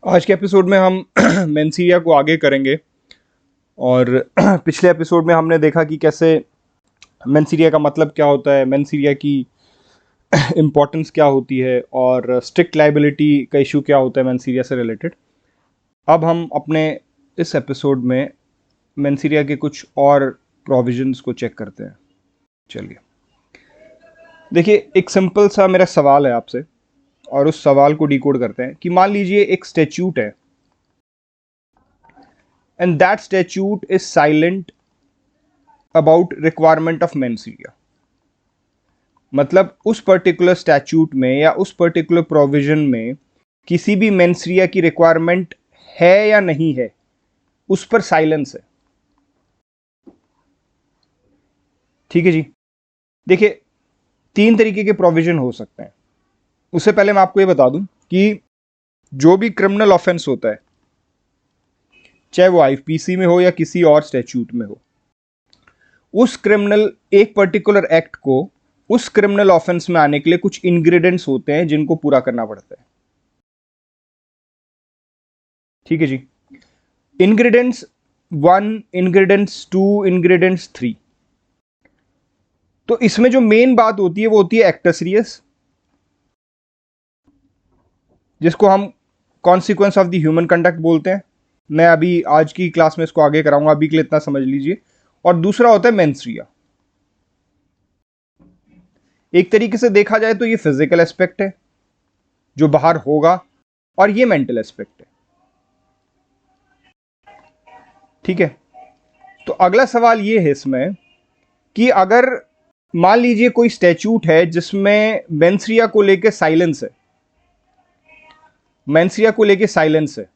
आज के एपिसोड में हम मेंसीरिया को आगे करेंगे। और पिछले एपिसोड में हमने देखा कि कैसे मेंसीरिया का मतलब क्या होता है, मेंसीरिया की इम्पोर्टेंस क्या होती है और स्ट्रिक्ट लाइबिलिटी का इशू क्या होता है मेंसीरिया से रिलेटेड। अब हम अपने इस एपिसोड में मेंसीरिया के कुछ और प्रोविजंस को चेक करते हैं। चलिए देखिए, एक सिंपल सा मेरा सवाल है आपसे और उस सवाल को डिकोड करते हैं कि मान लीजिए एक स्टैट्यूट है and that statute is silent about requirement of मेंसीरिया। मतलब उस पर्टिकुलर स्टैट्यूट में या उस पर्टिकुलर प्रोविजन में किसी भी मेंसीरिया की रिक्वायरमेंट है या नहीं है, उस पर साइलेंस है। ठीक है जी। देखिए, तीन तरीके के प्रोविजन हो सकते हैं। उससे पहले मैं आपको ये बता दूं कि जो भी क्रिमिनल ऑफेंस होता है, चाहे वो आईपीसी में हो या किसी और स्टैट्यूट में हो, उस क्रिमिनल एक पर्टिकुलर एक्ट को उस क्रिमिनल ऑफेंस में आने के लिए कुछ इंग्रेडिएंट्स होते हैं जिनको पूरा करना पड़ता है। ठीक है जी। Ingredients 1, ingredients 2, ingredients 3। तो इसमें जो मेन बात होती है वो होती है एक्टर सीरियस, जिसको हम consequence of the human conduct बोलते हैं। मैं अभी आज की क्लास में इसको आगे कराऊंगा, अभी के लिए इतना समझ लीजिए। और दूसरा होता है मेंसीरिया। एक तरीके से देखा जाए तो ये फिजिकल एस्पेक्ट है जो बाहर होगा, और ये मेंटल एस्पेक्ट है। ठीक है। तो अगला सवाल ये है इसमें कि अगर मान लीजिए कोई स्टैट्यूट है जिसमें मेंसीरिया को लेके साइलेंस है, मेंसीरिया को लेके साइलेंस है,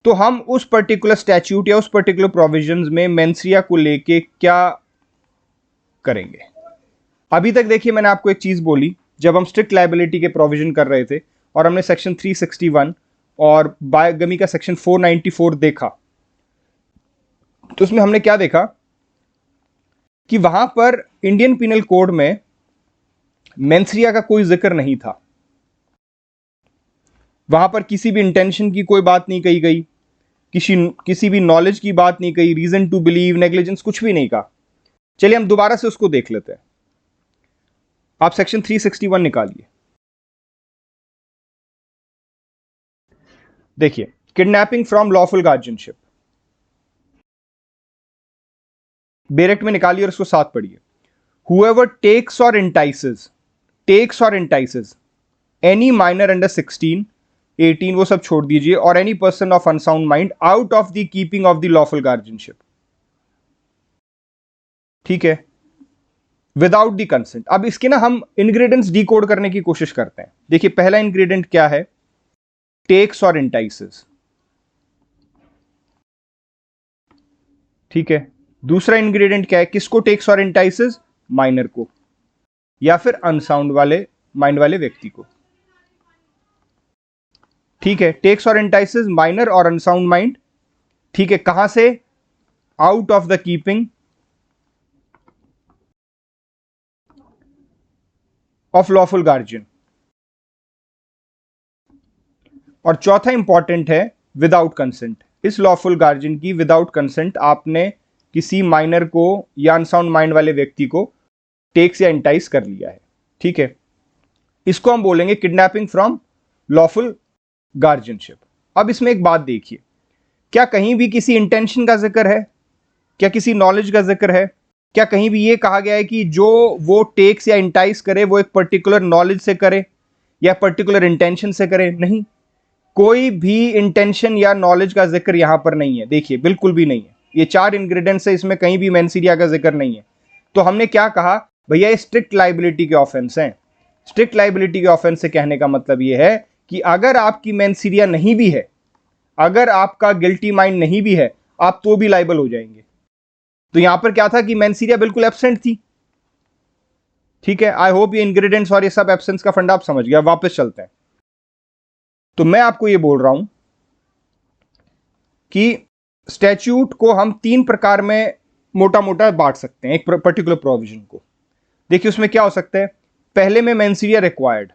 तो हम उस पर्टिकुलर स्टैट्यूट या उस पर्टिकुलर प्रोविजंस में मेंसीरिया को लेके क्या करेंगे। अभी तक देखिए, मैंने आपको एक चीज बोली, जब हम स्ट्रिक्ट लायबिलिटी के प्रोविजन कर रहे थे और हमने सेक्शन 361 और बायोगमी का सेक्शन 494 देखा, तो उसमें हमने क्या देखा कि वहां पर इंडियन पिनल कोड में मेंसीरिया का कोई जिक्र नहीं था। वहां पर किसी भी इंटेंशन की कोई बात नहीं कही गई, किसी भी नॉलेज की बात नहीं कही, रीजन टू बिलीव, नेग्लिजेंस, कुछ भी नहीं कहा। चलिए हम दोबारा से उसको देख लेते हैं। आप सेक्शन 361 निकालिए। देखिए, किडनैपिंग फ्रॉम लॉफुल गार्जियनशिप, बेरेक्ट में निकालिए और उसको साथ पढ़िए। हुएवर टेक्स और इंटाइसेस एनी माइनर अंडर 16, 18 वो सब छोड़ दीजिए, और any person of unsound mind out of the keeping of the lawful guardianship. ठीक है, विदाउट द कंसेंट। अब इसके ना हम इंग्रेडिएंट्स डिकोड करने की कोशिश करते हैं। देखिए, पहला इंग्रेडिएंट क्या है? टेक्स और इंटाइसेस। ठीक है। दूसरा इंग्रेडिएंट क्या है? किसको टेक्स और इंटाइसेस? माइनर को, या फिर अनसाउंड वाले माइंड वाले व्यक्ति को। ठीक है, टेक्स और इंटाइसेस, माइनर और अनसाउंड माइंड। ठीक है, कहां से? Out of the keeping of lawful guardian. और चौथा इंपॉर्टेंट है विदाउट कंसेंट। इस लॉफुल गार्जियन की विदाउट कंसेंट आपने किसी माइनर को या अनसाउंड माइंड वाले व्यक्ति को टेक्स या इंटाइस कर लिया है। ठीक है, इसको हम बोलेंगे किडनैपिंग फ्रॉम लॉफुल गार्जियनशिप। अब इसमें एक बात देखिए, क्या कहीं भी किसी इंटेंशन का जिक्र है? क्या किसी नॉलेज का जिक्र है? क्या कहीं भी यह कहा गया है कि जो वो टेक्स या इंटाइस करे वो एक पर्टिकुलर नॉलेज से करे या पर्टिकुलर इंटेंशन से करे? नहीं, कोई भी इंटेंशन या नॉलेज का जिक्र यहां पर नहीं है। देखिए, बिल्कुल भी नहीं है। ये 4 इंग्रेडिएंट्स है, इसमें कहीं भी मेंसीरिया का जिक्र नहीं है। तो हमने क्या कहा? भैया ये स्ट्रिक्ट लायबिलिटी के ऑफेंस हैं। स्ट्रिक्ट लायबिलिटी के ऑफेंस से कहने का मतलब यह है कि अगर आपकी मेंसीरिया नहीं भी है, अगर आपका गिल्टी माइंड नहीं भी है, आप तो भी लायबल हो जाएंगे। तो यहां पर क्या था कि मेंसीरिया बिल्कुल एब्सेंट थी। ठीक है, आई होप ये इंग्रेडिएंट्स और ये सब एब्सेंस का फंडा आप समझ गया। वापस चलते हैं। तो मैं आपको ये बोल रहा हूं कि स्टैट्यूट को हम 3 प्रकार में मोटा मोटा बांट सकते हैं, एक पर्टिकुलर प्रोविजन को। देखिए, उसमें क्या हो सकता है? पहले में मेंसीरिया रिक्वायर्ड।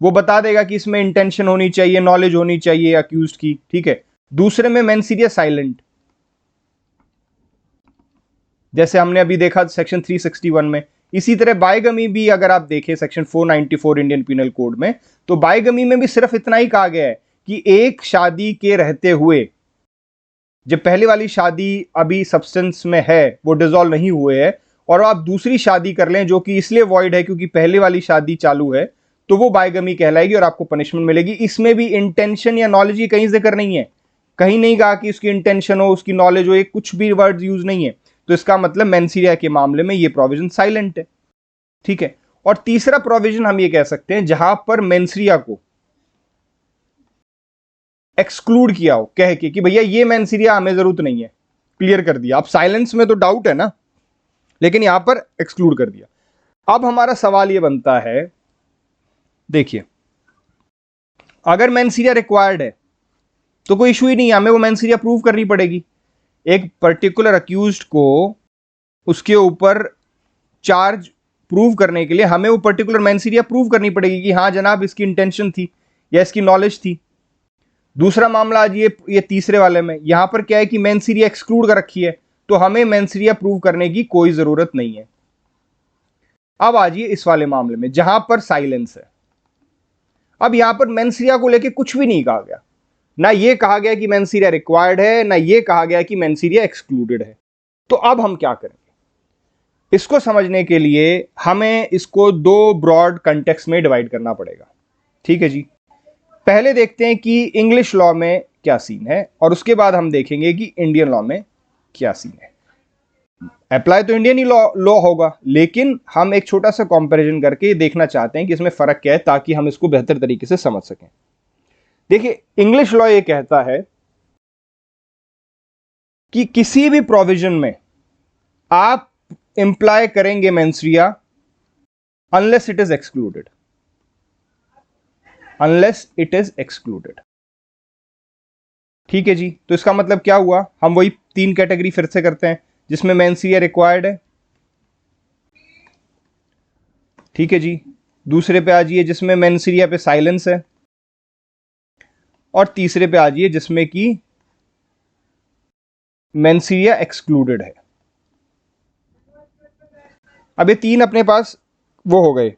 वो बता देगा कि इसमें इंटेंशन होनी चाहिए, नॉलेज होनी चाहिए अक्यूज्ड की, ठीक है। दूसरे में मेंस इन रिया साइलेंट, जैसे हमने अभी देखा सेक्शन 361 में। इसी तरह बायगमी भी अगर आप देखें सेक्शन 494 इंडियन पिनल कोड में, तो बायगमी में भी सिर्फ इतना ही कहा गया है कि एक शादी के रहते हुए, जब पहले वाली शादी अभी सब्सटेंस में है, वो डिसॉल्व नहीं हुए है, और आप दूसरी शादी कर लें जो कि इसलिए वॉइड है क्योंकि पहले वाली शादी चालू है, तो वो बायगमी कहलाएगी और आपको पनिशमेंट मिलेगी। इसमें भी इंटेंशन या नॉलेज की कहीं जिक्र नहीं है, कहीं नहीं कहा कि उसकी इंटेंशन हो, उसकी नॉलेज हो, एक कुछ भी वर्ड यूज नहीं है। तो इसका मतलब मेंस इन रिया के मामले में ये प्रोविजन साइलेंट है, ठीक है। और तीसरा प्रोविजन हम ये कह सकते हैं जहां पर मेंस इन रिया को एक्सक्लूड किया हो कह के कि भैया ये मेंस इन रिया हमें जरूरत नहीं है, क्लियर कर दिया। अब साइलेंस में तो डाउट है ना, लेकिन यहां पर एक्सक्लूड कर दिया। अब हमारा सवाल ये बनता है, देखिए अगर मेंस इन रिया रिक्वायर्ड है तो कोई इशू ही नहीं है, हमें वो मेंस इन रिया प्रूव करनी पड़ेगी। एक पर्टिकुलर अक्यूज्ड को उसके ऊपर चार्ज प्रूव करने के लिए हमें वो पर्टिकुलर मेंस इन रिया प्रूव करनी पड़ेगी कि हाँ जनाब इसकी इंटेंशन थी या इसकी नॉलेज थी। दूसरा मामला आज ये तीसरे वाले में, यहां पर क्या है कि मेंस इन रिया एक्सक्लूड कर रखी है, तो हमें मेंस इन रिया प्रूव करने की कोई जरूरत नहीं है। अब आजिए इस वाले मामले में जहां पर साइलेंस है। अब यहां पर मेंस इन रिया को लेके कुछ भी नहीं कहा गया, ना ये कहा गया कि मेंस इन रिया रिक्वायर्ड है, ना ये कहा गया कि मेंस इन रिया एक्सक्लूडेड है। तो अब हम क्या करेंगे, इसको समझने के लिए हमें इसको दो ब्रॉड कंटेक्स्ट में डिवाइड करना पड़ेगा, ठीक है जी। पहले देखते हैं कि इंग्लिश लॉ में क्या सीन है, और उसके बाद हम देखेंगे कि इंडियन लॉ में क्या सीन है। अप्लाई तो इंडियन ही लॉ होगा, लेकिन हम एक छोटा सा कंपैरिजन करके देखना चाहते हैं कि इसमें फर्क क्या है, ताकि हम इसको बेहतर तरीके से समझ सकें। देखिए इंग्लिश लॉ ये कहता है कि किसी भी प्रोविजन में आप इंप्लाई करेंगे mens rea unless it is excluded, unless it is excluded, ठीक है जी। तो इसका मतलब क्या हुआ, हम वही तीन कैटेगरी फिर से करते हैं जिसमें मेंस इन रिया रिक्वायर्ड है, ठीक है जी। दूसरे पे आ जाइए जिसमें मेंस इन रिया पे साइलेंस है, और तीसरे पे आ जाइए जिसमें कि मेंस इन रिया एक्सक्लूडेड है। अब ये तीन अपने पास वो हो गए।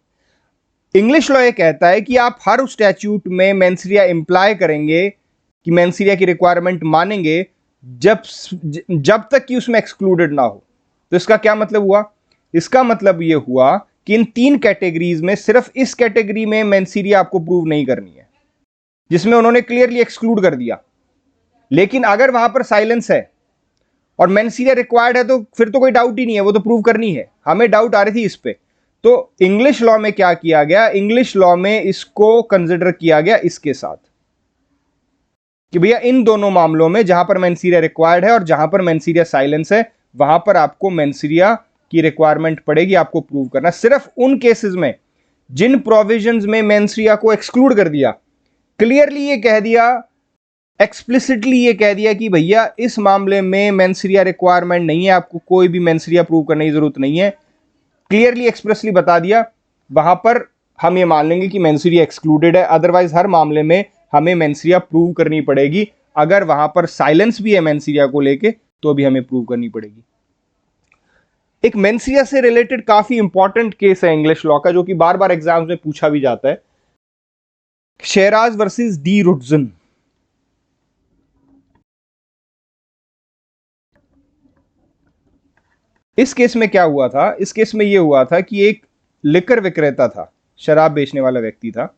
इंग्लिश लॉ ये कहता है कि आप हर उस स्टैट्यूट में मेंस इन रिया इंप्लाई करेंगे कि मेंस इन रिया की रिक्वायरमेंट मानेंगे जब तक कि उसमें एक्सक्लूडेड ना हो। तो इसका क्या मतलब हुआ, इसका मतलब ये हुआ कि इन तीन कैटेगरीज में सिर्फ इस कैटेगरी में मेंस इन रिया आपको प्रूव नहीं करनी है जिसमें उन्होंने क्लियरली एक्सक्लूड कर दिया। लेकिन अगर वहां पर साइलेंस है और मेंस इन रिया रिक्वायर्ड है तो फिर तो कोई डाउट ही नहीं है, वो तो प्रूव करनी है। हमें डाउट आ रही थी इस पे, तो इंग्लिश लॉ में क्या किया गया, इंग्लिश लॉ में इसको कंसिडर किया गया इसके साथ कि भैया इन दोनों मामलों में जहां पर मेंस इन रिया रिक्वायर्ड है और जहां पर मेंस इन रिया साइलेंस है, वहां पर आपको मेंस इन रिया की रिक्वायरमेंट पड़ेगी, आपको प्रूव करना। सिर्फ उन केसेस में जिन प्रोविजंस में मेंस इन रिया को एक्सक्लूड कर दिया, क्लियरली ये कह दिया, एक्सप्लिसिटली ये कह दिया कि भैया इस मामले में मेंस इन रिया रिक्वायरमेंट नहीं है, आपको कोई भी मेंस इन रिया प्रूव करने की जरूरत नहीं है, क्लियरली एक्सप्रेसली बता दिया, वहां पर हम ये मान लेंगे कि मेंस इन रिया एक्सक्लूडेड है। अदरवाइज हर मामले में हमें मेंस इन रिया प्रूव करनी पड़ेगी। अगर वहां पर साइलेंस भी है मेंस इन रिया को लेके तो भी हमें प्रूव करनी पड़ेगी। एक मेंस इन रिया से रिलेटेड काफी इंपॉर्टेंट केस है इंग्लिश लॉ का, जो कि बार बार एग्जाम्स में पूछा भी जाता है, शेराज वर्सेस डी रुडजन। इस केस में क्या हुआ था, इस केस में यह हुआ था कि एक लिकर विक्रेता था, शराब बेचने वाला व्यक्ति था,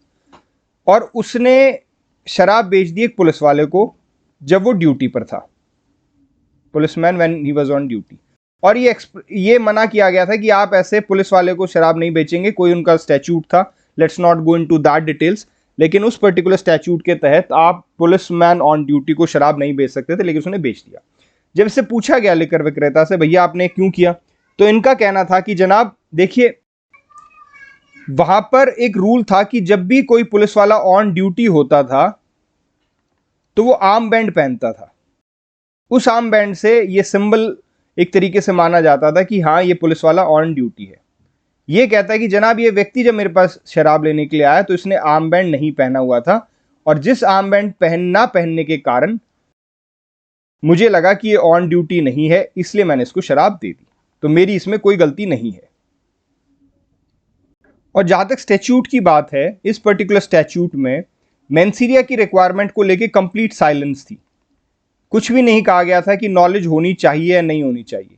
और उसने शराब बेच दी एक पुलिस वाले को जब वो ड्यूटी पर था, policeman when he was on duty. और ये मना किया गया था कि आप ऐसे पुलिस वाले को शराब नहीं बेचेंगे, कोई उनका स्टैच्यूट था, let's not go into that details, लेकिन उस पर्टिकुलर स्टैच्यूट के तहत आप पुलिसमैन ऑन ड्यूटी को शराब नहीं बेच सकते थे, लेकिन उसने बेच दिया। जब इससे पूछा गया लिकर विक्रेता से, भैया आपने क्यों किया, तो इनका कहना था कि जनाब देखिए वहां पर एक रूल था कि जब भी कोई पुलिस वाला ऑन ड्यूटी होता था तो वो आर्म बैंड पहनता था। उस आर्म बैंड से ये सिंबल एक तरीके से माना जाता था कि हाँ ये पुलिस वाला ऑन ड्यूटी है। ये कहता है कि जनाब ये व्यक्ति जब मेरे पास शराब लेने के लिए आया तो इसने आर्म बैंड नहीं पहना हुआ था, और जिस आर्म बैंड ना पहनने के कारण मुझे लगा कि ये ऑन ड्यूटी नहीं है, इसलिए मैंने इसको शराब दे दी, तो मेरी इसमें कोई गलती नहीं है। और जहां तक स्टैच्यूट की बात है, इस पर्टिकुलर स्टैच्यूट में मेंसिरिया की रिक्वायरमेंट को लेकर कंप्लीट साइलेंस थी। कुछ भी नहीं कहा गया था कि नॉलेज होनी चाहिए या नहीं होनी चाहिए।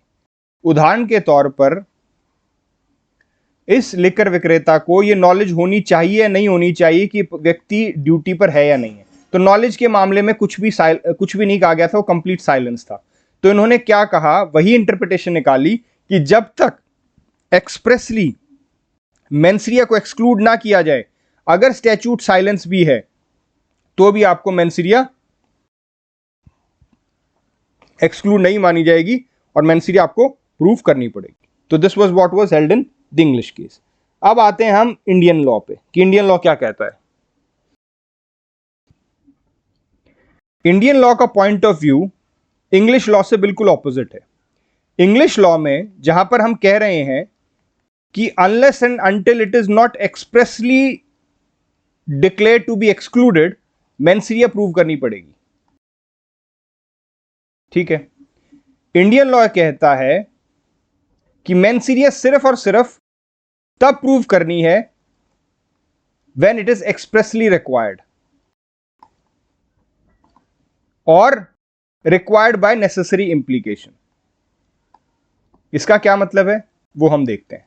उदाहरण के तौर पर इस लिकर विक्रेता को यह नॉलेज होनी चाहिए या नहीं होनी चाहिए कि व्यक्ति ड्यूटी पर है या नहीं है, तो नॉलेज के मामले में कुछ भी नहीं कहा गया था, वो कंप्लीट साइलेंस था। तो इन्होंने क्या कहा, वही इंटरप्रिटेशन निकाली कि जब तक एक्सप्रेसली मेंसिरिया को एक्सक्लूड ना किया जाए, अगर स्टैच्यूट साइलेंस भी है तो भी आपको मेंसिरिया एक्सक्लूड नहीं मानी जाएगी और मेंसिरिया आपको प्रूव करनी पड़ेगी। तो this was what was held in the English case. अब आते हैं हम इंडियन लॉ पे कि इंडियन लॉ क्या कहता है। इंडियन लॉ का point of view English law से बिल्कुल ऑपोजिट है। इंग्लिश लॉ में जहां पर हम कह रहे हैं कि unless and until it is not expressly declare to be excluded, mens rea prove करनी पड़ेगी। ठीक है। इंडियन लॉ कहता है कि मेंसिरिया सिर्फ और सिर्फ तब प्रूव करनी है when it is expressly required और रिक्वायर्ड बाय नेसेसरी इंप्लीकेशन। इसका क्या मतलब है वो हम देखते हैं।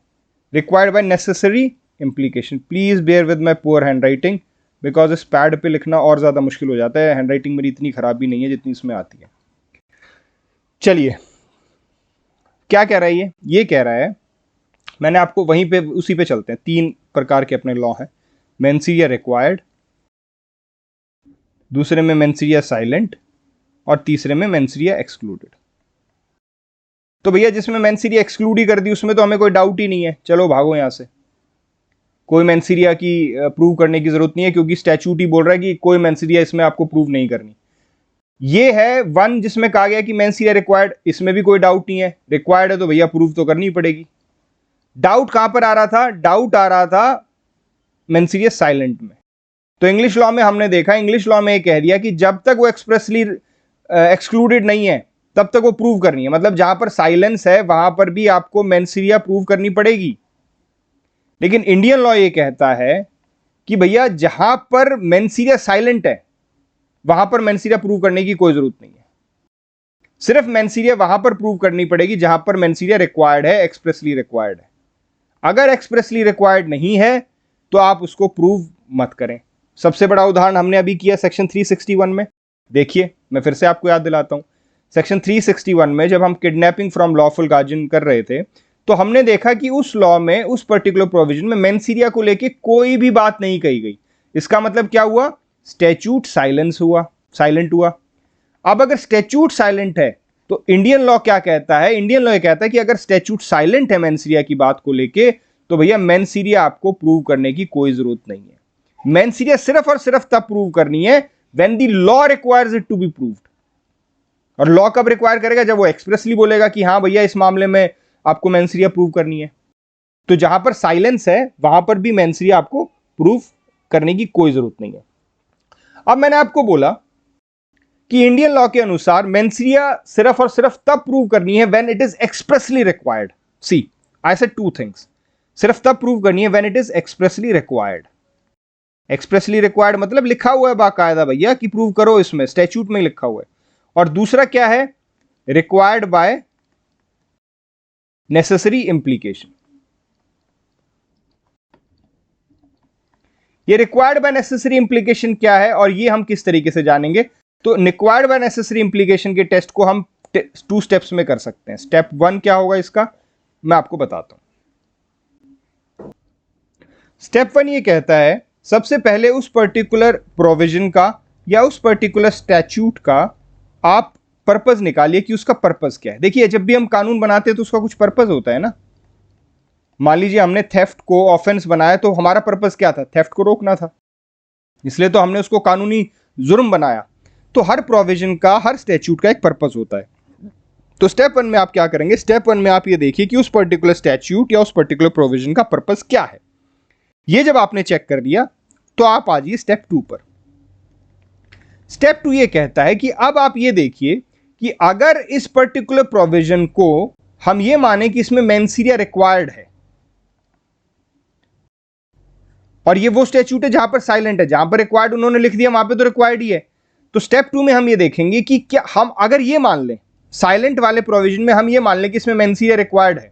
Required by necessary implication, please bear with my poor handwriting, because इस पैड पे लिखना और ज्यादा मुश्किल हो जाता है। हैंड राइटिंग मेरी इतनी खराब भी नहीं है जितनी इसमें आती है। चलिए क्या कह रहा है ये कह रहा है, मैंने आपको वहीं पे उसी पे चलते हैं। 3 प्रकार के अपने लॉ हैं। मेंसिरिया रिक्वायर्ड, दूसरे में मेंसिरिया साइलेंट, और तीसरे में मेंसिरिया एक्सक्लूडेड। तो भैया जिसमें मेंसिरिया एक्सक्लूड ही कर दी उसमें तो हमें कोई डाउट ही नहीं है, चलो भागो यहां से। कोई मेंसिरिया की प्रूव करने की जरूरत नहीं है, क्योंकि स्टैच्यूट ही बोल रहा है कि कोई मेंसिरिया इसमें आपको प्रूव नहीं करनी। ये है 1 जिसमें कहा गया कि मेंसिरिया रिक्वायर्ड, इसमें भी कोई डाउट नहीं है, रिक्वायर्ड है तो भैया प्रूव तो करनी पड़ेगी। डाउट कहां पर आ रहा था, डाउट आ रहा था मेंसिरिया साइलेंट में। तो इंग्लिश लॉ में हमने देखा, इंग्लिश लॉ में ये कह दिया कि जब तक वो एक्सप्रेसली एक्सक्लूडेड नहीं है तब तक वो प्रूव करनी है। मतलब जहां पर साइलेंस है वहां पर भी आपको मेंसिरिया प्रूव करनी पड़ेगी। लेकिन इंडियन लॉ ये कहता है कि भैया जहां पर मेंसिरिया साइलेंट है वहां पर मेंसिरिया प्रूव करने की कोई जरूरत नहीं है। सिर्फ मेंसिरिया वहां पर प्रूव करनी पड़ेगी जहां पर मेंसिरिया रिक्वायर्ड है, एक्सप्रेसली रिक्वायर्ड है। अगर एक्सप्रेसली रिक्वायर्ड नहीं है तो आप उसको प्रूव मत करें। सबसे बड़ा उदाहरण हमने अभी किया सेक्शन 361 में। देखिए मैं फिर से आपको याद दिलाता हूं। सेक्शन 361 में जब हम किडनैपिंग फ्रॉम लॉफुल गार्जियन कर रहे थे तो हमने देखा कि उस लॉ में, उस पर्टिकुलर प्रोविजन में मेंसिरिया को लेके कोई भी बात नहीं कही गई। इसका मतलब क्या हुआ, स्टैच्यूट साइलेंट हुआ। अब अगर स्टैच्यूट साइलेंट है तो इंडियन लॉ क्या कहता है, इंडियन लॉ कहता है कि अगर स्टैच्यूट साइलेंट है मेंसिरिया की बात को लेके तो भैया मेंसिरिया आपको प्रूव करने की कोई जरूरत नहीं है। मेंसिरिया सिर्फ और सिर्फ तब प्रूव करनी है when the law requires it to be proved. और लॉ कब रिक्वायर करेगा, जब वो एक्सप्रेसली बोलेगा कि हां भैया इस मामले में आपको मेंसिरिया प्रूव करनी है। तो जहां पर साइलेंस है वहां पर भी मेंसिरिया आपको प्रूव करने की कोई जरूरत नहीं है। अब मैंने आपको बोला कि इंडियन लॉ के अनुसार मेंसिरिया सिर्फ और सिर्फ तब प्रूव करनी है when it is expressly required. See I said 2 things. सिर्फ तब प्रूव करनी है when it is expressly required. Expressly required मतलब लिखा हुआ है बाकायदा भैया कि प्रूव करो, इसमें स्टैच्यूट में लिखा हुआ है। और दूसरा क्या है, रिक्वायर्ड बाय नेसेसरी इंप्लीकेशन। ये रिक्वायर्ड बाय नेसेसरी इंप्लीकेशन क्या है और ये हम किस तरीके से जानेंगे। तो रिक्वायर्ड बाय नेसेसरी इंप्लीकेशन के टेस्ट को हम 2 स्टेप्स में कर सकते हैं। स्टेप 1 क्या होगा इसका, मैं आपको बताता हूं। स्टेप 1 ये कहता है सबसे पहले उस पर्टिकुलर प्रोविजन का या उस पर्टिकुलर स्टैच्यूट का आप पर्पस निकालिए कि उसका पर्पस क्या है। देखिए जब भी हम कानून बनाते हैं तो उसका कुछ पर्पस होता है ना। मान लीजिए हमने थेफ्ट को ऑफेंस बनाया तो हमारा पर्पस क्या था, थेफ्ट को रोकना था, इसलिए तो हमने उसको कानूनी जुर्म बनाया। तो हर प्रोविजन का, हर स्टैच्यूट का एक पर्पस होता है। तो स्टेप वन में आप क्या करेंगे, स्टेप वन में आप ये देखिए कि उस पर्टिकुलर स्टैट्यूट या उस पर्टिकुलर प्रोविजन का पर्पस क्या है। ये जब आपने चेक कर लिया तो आप आ जाइए स्टेप टू पर। स्टेप टू ये कहता है कि अब आप ये देखिए कि अगर इस पर्टिकुलर प्रोविजन को हम ये माने कि इसमें मेंसीरिया रिक्वायर्ड है, और ये वो स्टैट्यूट है जहां पर साइलेंट है, जहां पर रिक्वायर्ड उन्होंने लिख दिया वहां पे तो रिक्वायर्ड ही है। तो स्टेप टू में हम ये देखेंगे कि क्या हम अगर ये मान लें साइलेंट वाले प्रोविजन में हम ये मान लें कि इसमें मेंसीरिया रिक्वायर्ड है,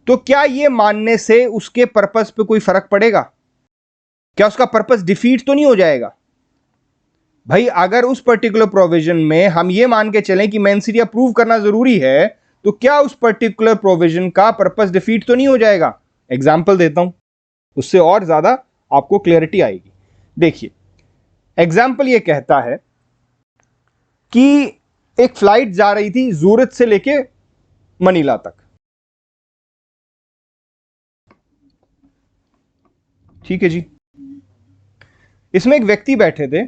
तो क्या ये मानने से उसके पर्पस पे कोई फर्क पड़ेगा? क्या उसका पर्पस डिफीट तो नहीं हो जाएगा? भाई अगर उस पर्टिकुलर प्रोविजन में हम ये मान के चलें कि मेंसीरिया प्रूव करना जरूरी है, तो क्या उस पर्टिकुलर प्रोविजन का पर्पस डिफीट तो नहीं हो जाएगा? एग्जाम्पल देता हूं, उससे और ज्यादा आपको क्लैरिटी आएगी। देखिए एग्जाम्पल ये कहता है कि एक फ्लाइट जा रही थी जूरिच से लेके मनीला तक, ठीक है जी। इसमें एक व्यक्ति बैठे थे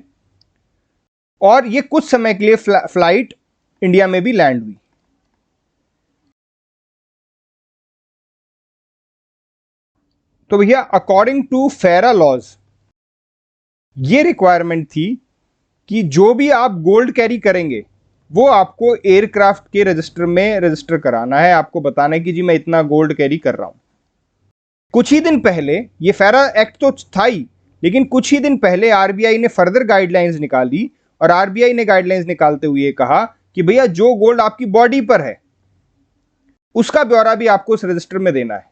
और ये कुछ समय के लिए फ्लाइट इंडिया में भी लैंड हुई। तो भैया अकॉर्डिंग टू फेरा लॉज ये रिक्वायरमेंट थी कि जो भी आप गोल्ड कैरी करेंगे वो आपको एयरक्राफ्ट के रजिस्टर में रजिस्टर कराना है, आपको बताना है कि जी मैं इतना गोल्ड कैरी कर रहा हूं। कुछ ही दिन पहले, ये फेरा एक्ट तो था ही, लेकिन कुछ ही दिन पहले आरबीआई ने फर्दर गाइडलाइंस निकाली, और आरबीआई ने गाइडलाइंस निकालते हुए कहा कि भैया जो गोल्ड आपकी बॉडी पर है उसका ब्यौरा भी आपको उस रजिस्टर में देना है।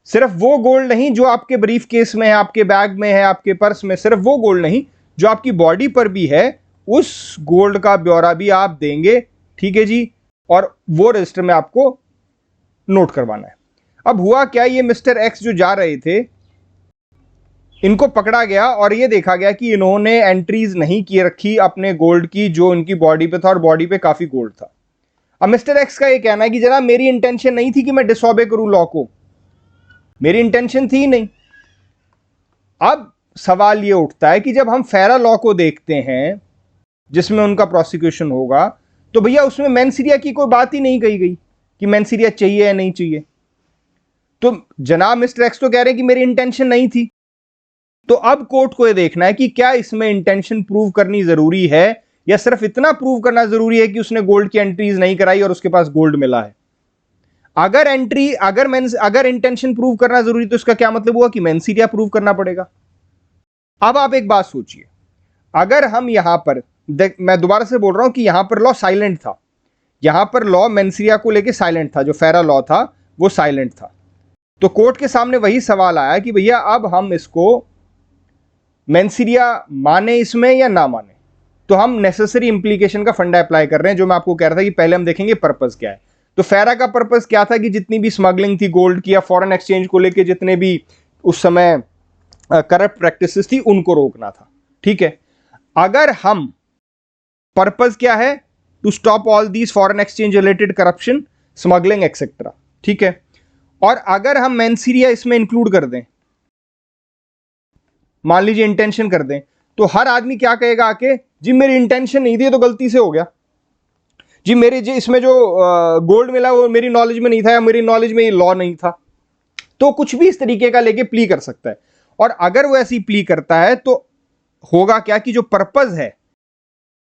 सिर्फ वो गोल्ड नहीं जो आपके ब्रीफ केस में है, आपके बैग में है, आपके पर्स में, सिर्फ वो गोल्ड नहीं, जो आपकी बॉडी पर भी है उस गोल्ड का ब्यौरा भी आप देंगे, ठीक है जी। और वो रजिस्टर में आपको नोट करवाना है। अब हुआ क्या, ये मिस्टर एक्स जो जा रहे थे इनको पकड़ा गया और ये देखा गया कि इन्होंने एंट्रीज नहीं की रखी अपने गोल्ड की जो इनकी बॉडी पे था, और बॉडी पे काफी गोल्ड था। अब मिस्टर एक्स का ये कहना है कि जनाब मेरी इंटेंशन नहीं थी कि मैं डिसऑबे करूं लॉ को, मेरी इंटेंशन थी नहीं। अब सवाल ये उठता है कि जब हम फेरा लॉ को देखते हैं जिसमें उनका प्रोसिक्यूशन होगा, तो भैया उसमें मेंसीरिया की कोई बात ही नहीं कही गई कि मेंसीरिया चाहिए या नहीं चाहिए। तो जनाब मिस्टर एक्स तो कह रहे हैं कि मेरी इंटेंशन नहीं थी। तो अब कोर्ट को यह देखना है कि क्या इसमें इंटेंशन प्रूव करनी जरूरी है, या सिर्फ इतना प्रूव करना जरूरी है कि उसने गोल्ड की एंट्रीज नहीं कराई और उसके पास गोल्ड मिला है। अगर इंटेंशन प्रूव करना जरूरी, तो इसका क्या मतलब हुआ कि मेंसीरिया प्रूव करना पड़ेगा। अब आप एक बात सोचिए, अगर हम यहां पर मैं दोबारा से बोल रहा हूं कि यहां पर लॉ साइलेंट था, यहां पर लॉ मेंसीरिया को लेके साइलेंट था, जो फेरा लॉ था वो साइलेंट था। तो कोर्ट के सामने वही सवाल आया कि भैया अब हम इसको मेंसीरिया माने इसमें या ना माने। तो हम नेसेसरी इंप्लीकेशन का फंडा अप्लाई कर रहे हैं, जो मैं आपको कह रहा था कि पहले हम देखेंगे पर्पस क्या है। तो फेरा का पर्पस क्या था कि जितनी भी स्मगलिंग थी गोल्ड की या फॉरेन एक्सचेंज को लेके जितने भी उस समय करप्ट प्रैक्टिसेस थी उनको रोकना था, ठीक है। अगर हम पर्पस क्या है, to stop all these foreign exchange related corruption, smuggling etcetera, ठीक है। और अगर हम मेंसीरिया इसमें इंक्लूड कर दें, मान लीजिए इंटेंशन कर दें, तो हर आदमी क्या कहेगा आके, जी मेरी इंटेंशन नहीं थी, तो गलती से हो गया जी, मेरे जी इसमें जो गोल्ड मिला वो मेरी नॉलेज में नहीं था, या मेरी नॉलेज में ये लॉ नहीं था। तो कुछ भी इस तरीके का लेके प्ली कर सकता है। और अगर वो ऐसी प्ली करता है तो होगा क्या कि जो पर्पस है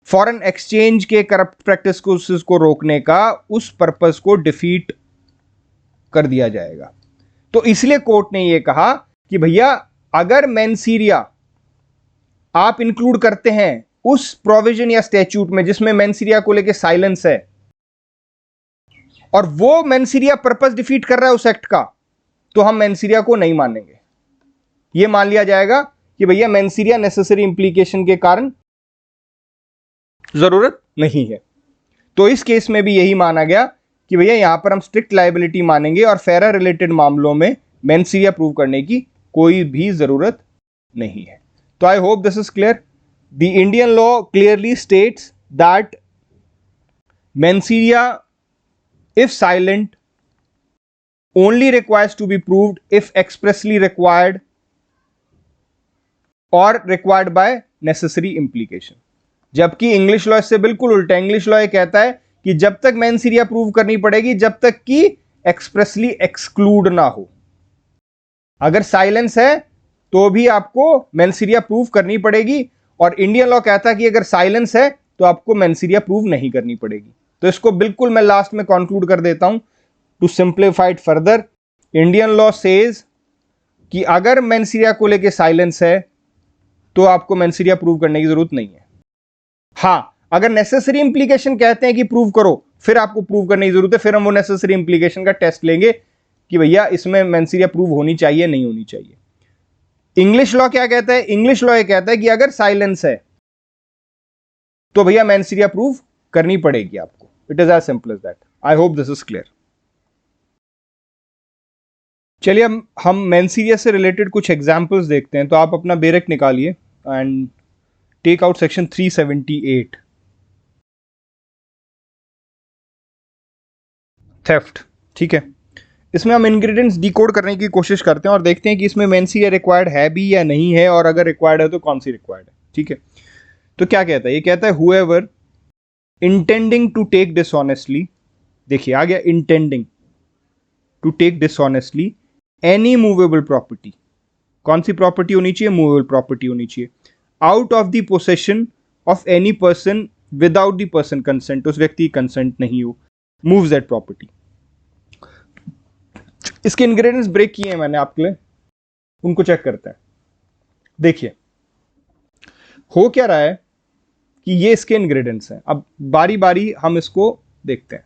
फॉरेन एक्सचेंज के करप्ट प्रैक्टिस को रोकने का, उस पर्पस को डिफीट कर दिया जाएगा। तो इसलिए कोर्ट ने यह कहा कि भैया अगर मेंसीरिया आप इंक्लूड करते हैं उस प्रोविजन या स्टैट्यूट में जिसमें मेंसीरिया को लेके साइलेंस है, और वो मेंसीरिया पर्पस डिफीट कर रहा है उस एक्ट का, तो हम मेंसीरिया को नहीं मानेंगे। यह मान लिया जाएगा कि भैया मेंसीरिया नेसेसरी इंप्लीकेशन के कारण जरूरत नहीं है। तो इस केस में भी यही माना गया कि भैया यहां पर हम स्ट्रिक्ट लायबिलिटी मानेंगे, और फेरा रिलेटेड मामलों में मेंसीरिया प्रूव करने की कोई भी जरूरत नहीं है। तो आई hope this is clear. The Indian law clearly states that menseria, if silent, only requires to be proved if expressly required or required by necessary implication. जबकि इंग्लिश लॉ इससे बिल्कुल उल्टा, इंग्लिश लॉ ये कहता है कि जब तक मेंस प्रूव करनी पड़ेगी जब तक कि एक्सप्रेसली एक्सक्लूड ना हो। अगर साइलेंस है तो भी आपको मेंस प्रूव करनी पड़ेगी, और इंडियन लॉ कहता है कि अगर साइलेंस है तो आपको मेंस प्रूव नहीं करनी पड़ेगी। तो इसको बिल्कुल मैं लास्ट में कंक्लूड कर देता हूं to simplify it further. Indian law says कि अगर मेंस को लेके साइलेंस है तो आपको मेंस प्रूव करने की जरूरत नहीं है। हां, अगर नेसेसरी इंप्लीकेशन कहते हैं कि प्रूव करो, फिर आपको प्रूव करने की जरूरत है, फिर हम वो नेसेसरी इंप्लीकेशन का टेस्ट लेंगे कि भैया इसमें मेंस प्रूव होनी चाहिए नहीं होनी चाहिए। इंग्लिश लॉ क्या कहता है? इंग्लिश लॉ ये कहता है कि अगर साइलेंस है तो भैया मेंस प्रूव करनी पड़ेगी आपको। It is as simple as that. I hope this is clear. चलिए हम मेंस से रिलेटेड कुछ एग्जांपल्स देखते हैं। तो आप अपना बेरेक निकालिए and take out section 378 theft. ठीक है, इसमें हम इंग्रेडिएंट्स डिकोड करने की कोशिश करते हैं और देखते हैं कि इसमें मेंस रिक्वायर्ड है भी या नहीं है, और अगर रिक्वायर्ड है तो कौन सी रिक्वायर्ड है। ठीक है, तो क्या कहता है? ये कहता है whoever intending to take dishonestly, देखिए आ गया intending to take dishonestly any movable property. कौन सी प्रॉपर्टी होनी चाहिए? मूवेबल प्रॉपर्टी होनी चाहिए। Out of the possession of any person without the person consent, उस व्यक्ति की कंसेंट नहीं हो, मूव्स दैट प्रॉपर्टी। इसके इंग्रेडिएंट्स ब्रेक किए हैं मैंने आपके लिए, उनको चेक करते हैं। देखिए हो क्या रहा है कि ये इसके इंग्रेडिएंट्स हैं। अब बारी बारी हम इसको देखते हैं।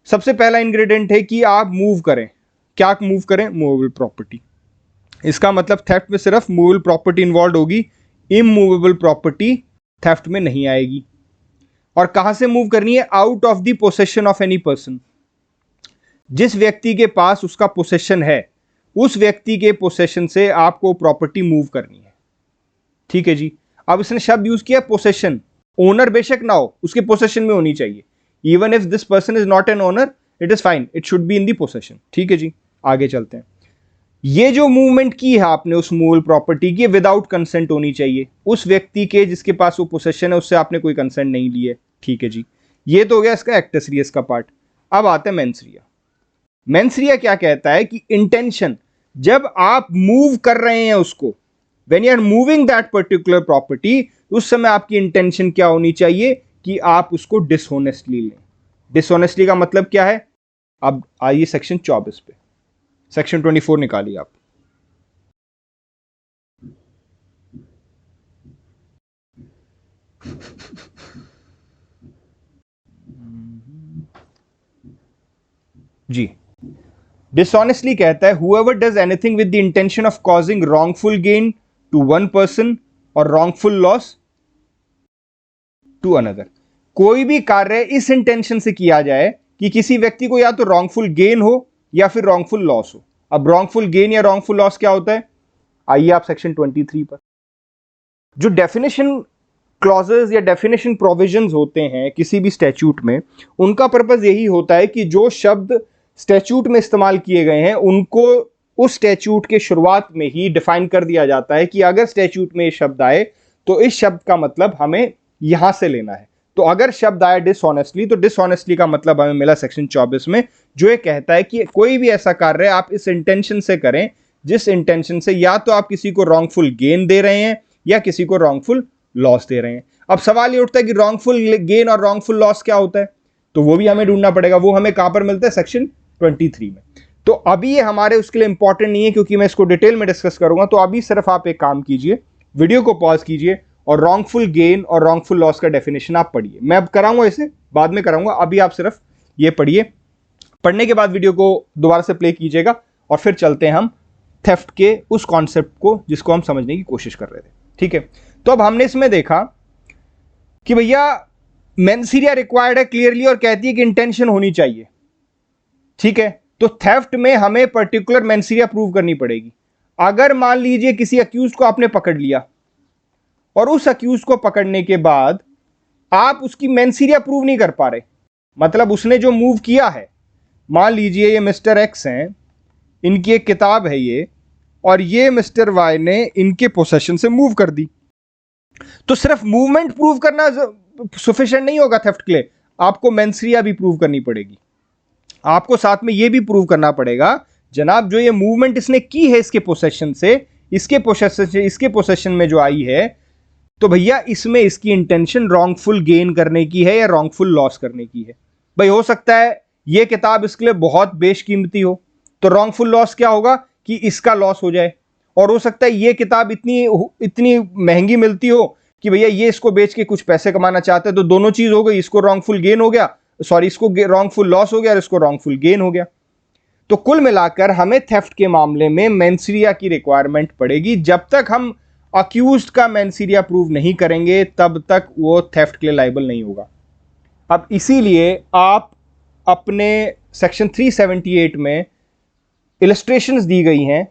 सबसे पहला इंग्रेडिएंट है कि आप मूव करें। क्या मूव करें? Movable property. इसका मतलब थेफ्ट में सिर्फ मूवेबल प्रॉपर्टी इन्वॉल्व होगी, इमूवेबल प्रॉपर्टी थेफ्ट में नहीं आएगी। और कहां से मूव करनी है? Out of the possession of any person. जिस व्यक्ति के पास उसका पोसेशन है, उस व्यक्ति के पोसेशन से आपको प्रॉपर्टी मूव करनी है। ठीक है जी। अब इसने शब्द यूज किया पोसेशन। ओनर बेशक ना हो, उसके पोसेशन में होनी चाहिए। Even if this person is not an owner, it is fine, it should be in the possession. ठीक है जी, आगे चलते हैं। ये जो मूवमेंट की है आपने उस मूवेबल प्रॉपर्टी की, विदाउट कंसेंट होनी चाहिए। उस व्यक्ति के जिसके पास वो पोसेशन है उससे आपने कोई कंसेंट नहीं ली है। ठीक है जी, ये तो हो गया इसका एक्टस रियस का पार्ट। अब आता है मेंस रिया। मेंस रिया क्या कहता है कि इंटेंशन, जब आप मूव कर रहे हैं उसको, when you are moving that particular property, उस समय आपकी इंटेंशन क्या होनी चाहिए कि आप उसको डिसऑनेस्टली लें। डिसऑनेस्टली का मतलब क्या है? अब आइए सेक्शन 24 पे। सेक्शन 24 निकालिए आप। जी, डिसऑनेस्टली कहता है whoever does anything with the intention of causing wrongful gain to one person or wrongful loss to another। कोई भी कार्य इस इंटेंशन से किया जाए कि किसी व्यक्ति को या तो रॉन्गफुल गेन हो या फिर रॉन्गफुल लॉस हो। अब रॉन्गफुल गेन या रॉन्गफुल लॉस क्या होता है? आइए आप सेक्शन 23 पर। जो डेफिनेशन क्लॉजेस या डेफिनेशन प्रोविजंस होते हैं किसी भी स्टैट्यूट में, उनका पर्पस यही होता है कि जो शब्द स्टैट्यूट में इस्तेमाल किए गए हैं उनको उस स्टैट्यूट के शुरुआत में ही डिफाइन कर दिया जाता है कि अगर स्टैट्यूट में ये शब्द आए तो इस शब्द का मतलब हमें यहां से लेना है। तो अगर शब्द आया डिसऑनेस्टली, तो डिसऑनेस्टली का मतलब हमें मिला सेक्शन 24 में, जो ये कहता है कि कोई भी ऐसा कार्य आप इस इंटेंशन से करें जिस इंटेंशन से या तो आप किसी को रॉन्गफुल गेन दे रहे हैं या किसी को रॉन्गफुल लॉस दे रहे हैं। अब सवाल ये उठता है कि रॉन्गफुल गेन और रॉन्गफुल लॉस क्या होता है? तो वो भी हमें ढूंढना पड़ेगा। वो हमें कहां पर मिलता है? सेक्शन 23 में। तो अभी ये हमारे उसके लिए इंपॉर्टेंट नहीं है क्योंकि मैं इसको डिटेल में डिस्कस करूंगा। तो अभी सिर्फ आप एक काम कीजिए, वीडियो को पॉज कीजिए और रॉन्गफुल गेन और रॉन्गफुल लॉस का डेफिनेशन आप पढ़िए। मैं अब कराऊंगा, इसे बाद में कराऊंगा, अभी आप सिर्फ ये पढ़िए। पढ़ने के बाद वीडियो को दोबारा से प्ले कीजिएगा और फिर चलते हैं हम थेफ्ट के उस कॉन्सेप्ट को जिसको हम समझने की कोशिश कर रहे थे। ठीक है, तो अब हमने इसमें देखा कि भैया मेंस रिया रिक्वायर्ड है क्लियरली और कहती है कि इंटेंशन होनी चाहिए। ठीक है, तो थेफ्ट में हमें पर्टिकुलर मेंस रिया प्रूव करनी पड़ेगी। अगर मान लीजिए किसी अक्यूज को आपने पकड़ लिया और उस अक्यूज को पकड़ने के बाद आप उसकी मेंस रिया प्रूव नहीं कर पा रहे, मतलब उसने जो मूव किया है, मान लीजिए ये मिस्टर एक्स हैं, इनकी एक किताब है ये, और ये मिस्टर वाई ने इनके पोसेशन से मूव कर दी, तो सिर्फ मूवमेंट प्रूव करना सफिशिएंट नहीं होगा थेफ्ट के लिए। आपको मेंसरिया भी प्रूव करनी पड़ेगी। आपको साथ में यह भी प्रूव करना पड़ेगा जनाब जो ये मूवमेंट इसने की है इसके पोसेशन से, इसके पोसेशन में जो आई है, तो भैया इसमें इसकी इंटेंशन रॉन्गफुल गेन करने की है या रॉन्गफुल लॉस करने की है। भाई हो सकता है ये किताब इसके लिए बहुत बेशकीमती हो, तो रॉन्गफुल लॉस क्या होगा कि इसका लॉस हो जाए, और हो सकता है ये किताब इतनी महंगी मिलती हो कि भैया ये इसको बेच के कुछ पैसे कमाना चाहते हैं, तो दोनों चीज हो गई, इसको रॉन्गफुल गेन हो गया, सॉरी इसको रॉन्गफुल लॉस हो गया और इसको रॉन्गफुल गेन हो गया। तो कुल मिलाकर हमें थेफ्ट के मामले में मेंसरिया की रिक्वायरमेंट पड़ेगी। जब तक हम अक्यूज्ड का मेंसरिया प्रूव नहीं करेंगे तब तक वो थेफ्ट के लिए लायबल नहीं होगा। अब इसीलिए आप अपने सेक्शन 378 में इलस्ट्रेशंस दी गई हैं,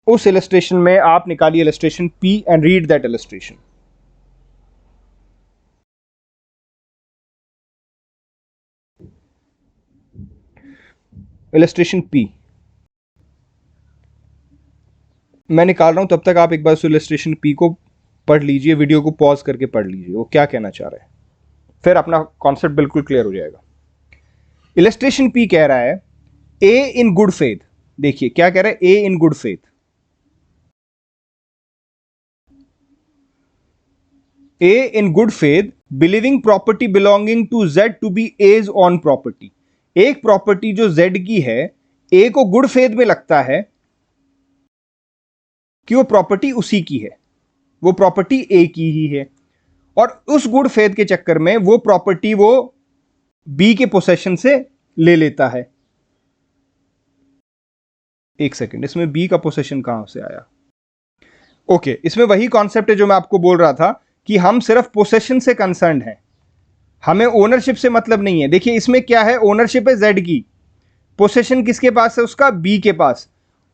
उस इलस्ट्रेशन में आप निकालिए illustration P and read that illustration. Illustration P मैं निकाल रहा हूं, तब तक आप एक बार उस इलस्ट्रेशन P को पढ़ लीजिए, वीडियो को पॉज करके पढ़ लीजिए वो क्या कहना चाह रहा है, फिर अपना कॉन्सेप्ट बिल्कुल क्लियर हो जाएगा। इलस्ट्रेशन P कह रहा है ए इन गुड फेथ। देखिए क्या कह रहा है, A in good faith. A in good faith believing property belonging to Z to be his own property. एक प्रॉपर्टी जो जेड की है, ए को गुड फेथ में लगता है कि वो प्रॉपर्टी उसी की है, वो प्रॉपर्टी ए की ही है, और उस गुड फेथ के चक्कर में वो प्रॉपर्टी वो बी के पोसेशन से ले लेता है। एक सेकंड, इसमें बी का पोसेशन कहां से आया? ओके, इसमें वही कॉन्सेप्ट है जो मैं आपको बोल रहा था कि हम सिर्फ पोसेशन से कंसर्न हैं, हमें ओनरशिप से मतलब नहीं है। देखिए इसमें क्या है, ओनरशिप है जेड की, पोसेशन किसके पास है उसका, बी के पास,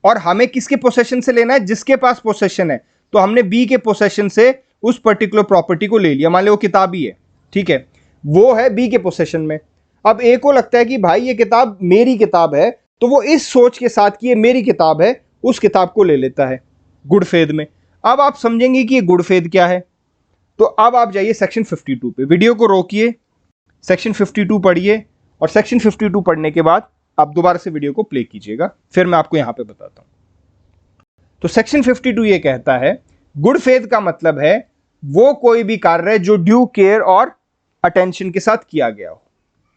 और हमें किसके पोसेशन से लेना है, जिसके पास पोसेशन है। तो हमने बी के पोसेशन से उस पर्टिकुलर प्रॉपर्टी को ले लिया, मान लो वो किताब ही है, ठीक है, वो है बी के पोसेशन में। अब ए को लगता है कि भाई ये किताब मेरी किताब है, तो वो इस सोच के साथ कि ये मेरी किताब है उस किताब को ले लेता है गुड फेथ में। अब आप समझेंगे कि ये गुड फेथ क्या है, तो अब आप जाइए सेक्शन 52 पे, वीडियो को रोकिए, सेक्शन 52 पढ़िए, और सेक्शन 52 पढ़ने के बाद आप दोबारा से वीडियो को प्ले कीजिएगा, फिर मैं आपको यहां पे बताता हूं। तो सेक्शन 52 ये कहता है गुड फेथ का मतलब है वो कोई भी कार्य जो ड्यू केयर और अटेंशन के साथ किया गया हो,